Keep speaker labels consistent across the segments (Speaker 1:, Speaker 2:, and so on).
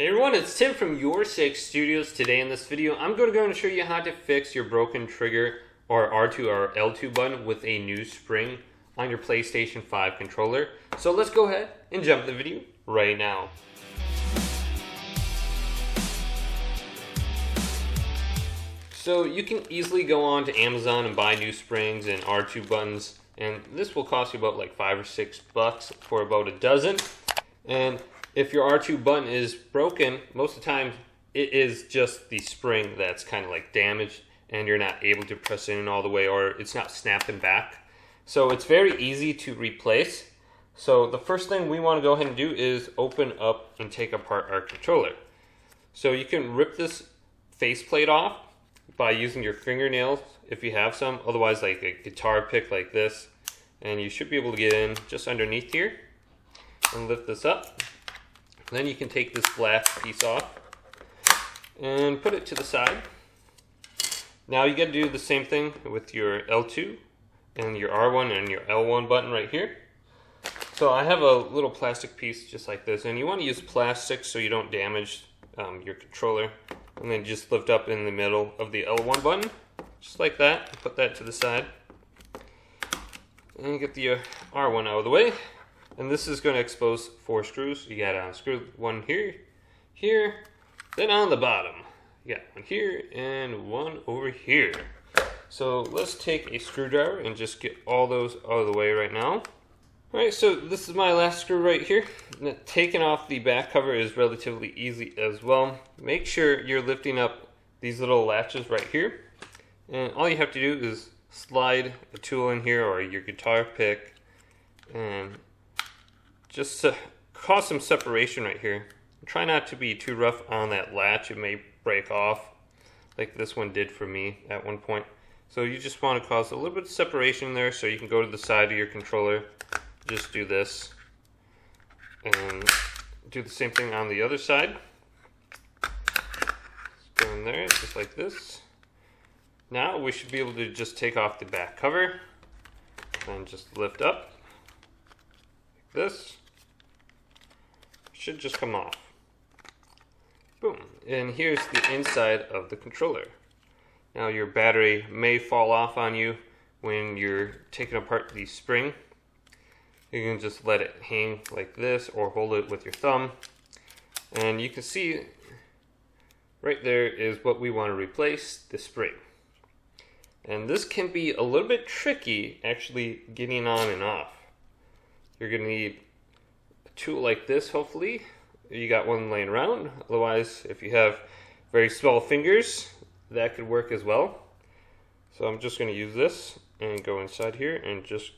Speaker 1: Hey everyone, it's Tim from YourSix Studios. Today in this video, I'm going to show you how to fix your broken trigger or R2 or L2 button with a new spring on your PlayStation 5 controller. So let's go ahead and jump the video right now. So you can easily go on to Amazon and buy new springs and R2 buttons, and this will cost you about like $5 or $6 for about a dozen. And if your R2 button is broken, most of the time it is just the spring that's kind of like damaged and you're not able to press it in all the way, or it's not snapping back. So it's very easy to replace. So the first thing we want to go ahead and do is open up and take apart our controller. So you can rip this faceplate off by using your fingernails if you have some, otherwise like a guitar pick like this, and you should be able to get in just underneath here and lift this up. Then you can take this black piece off and put it to the side. Now you got to do the same thing with your L2 and your R1 and your L1 button right here. So I have a little plastic piece just like this, and you want to use plastic so you don't damage your controller. And then just lift up in the middle of the L1 button, just like that. Put that to the side. And get the R1 out of the way. And this is going to expose 4 screws. You got to unscrew one here, here, then on the bottom. You got one here and one over here. So let's take a screwdriver and just get all those out of the way right now. Alright, so this is my last screw right here. Now, taking off the back cover is relatively easy as well. Make sure you're lifting up these little latches right here. And all you have to do is slide a tool in here or your guitar pick and just to cause some separation right here. Try not to be too rough on that latch. It may break off like this one did for me at one point. So you just want to cause a little bit of separation there so you can go to the side of your controller. Just do this and do the same thing on the other side. Just go in there just like this. Now we should be able to just take off the back cover and just lift up like this. Should just come off. Boom. And here's the inside of the controller. Now your battery may fall off on you when you're taking apart the spring. You can just let it hang like this or hold it with your thumb. And you can see right there is what we want to replace, the spring. And this can be a little bit tricky actually getting on and off. You're going to need tool like this, hopefully. You got one laying around. Otherwise, if you have very small fingers, that could work as well. So I'm just going to use this and go inside here and just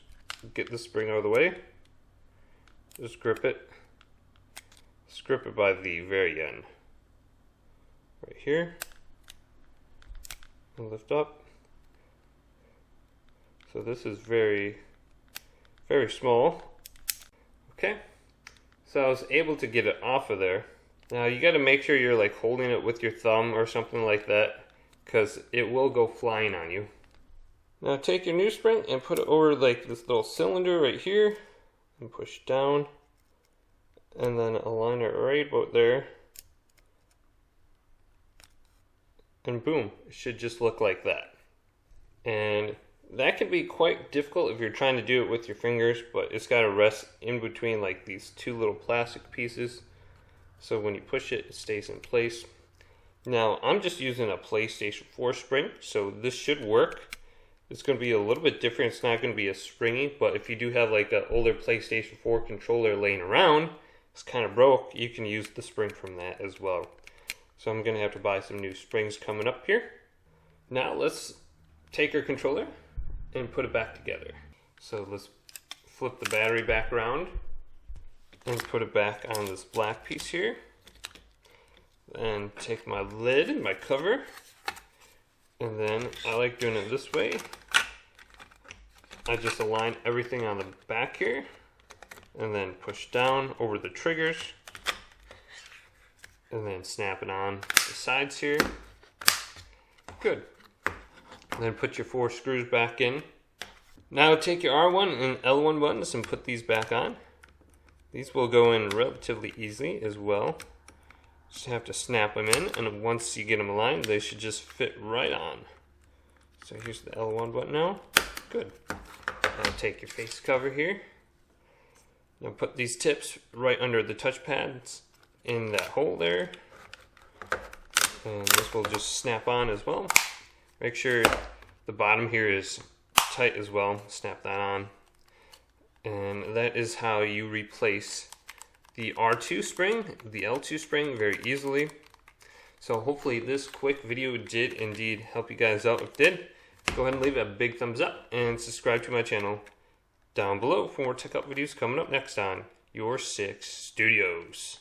Speaker 1: get the spring out of the way. Just grip it. Just grip it by the very end. Right here. And lift up. So this is very, very small. Okay. So I was able to get it off of there. Now you got to make sure you're like holding it with your thumb or something like that, because it will go flying on you. Now take your new spring and put it over like this little cylinder right here and push down, and then align it right about there, and boom, it should just look like that. And that can be quite difficult if you're trying to do it with your fingers, but it's got to rest in between like these two little plastic pieces, so when you push it, it stays in place. Now I'm just using a PlayStation 4 spring, so this should work. It's going to be a little bit different. It's not going to be as springy, but if you do have like an older PlayStation 4 controller laying around, it's kind of broke, you can use the spring from that as well. So I'm going to have to buy some new springs coming up here. Now let's take our controller and put it back together. So let's flip the battery back around and put it back on this black piece here. And take my lid and my cover, and then I like doing it this way. I just align everything on the back here and then push down over the triggers and then snap it on the sides here. Good. Then put your 4 screws back in. Now take your R1 and L1 buttons and put these back on. These will go in relatively easily as well. Just have to snap them in, and once you get them aligned, they should just fit right on. So here's the L1 button now. Good. Now take your face cover here. Now put these tips right under the touch pads in that hole there. And this will just snap on as well. Make sure the bottom here is tight as well. Snap that on. And that is how you replace the R2 spring, the L2 spring very easily. So hopefully this quick video did indeed help you guys out. If it did, go ahead and leave a big thumbs up and subscribe to my channel down below for more tech up videos coming up next on Your Six Studios.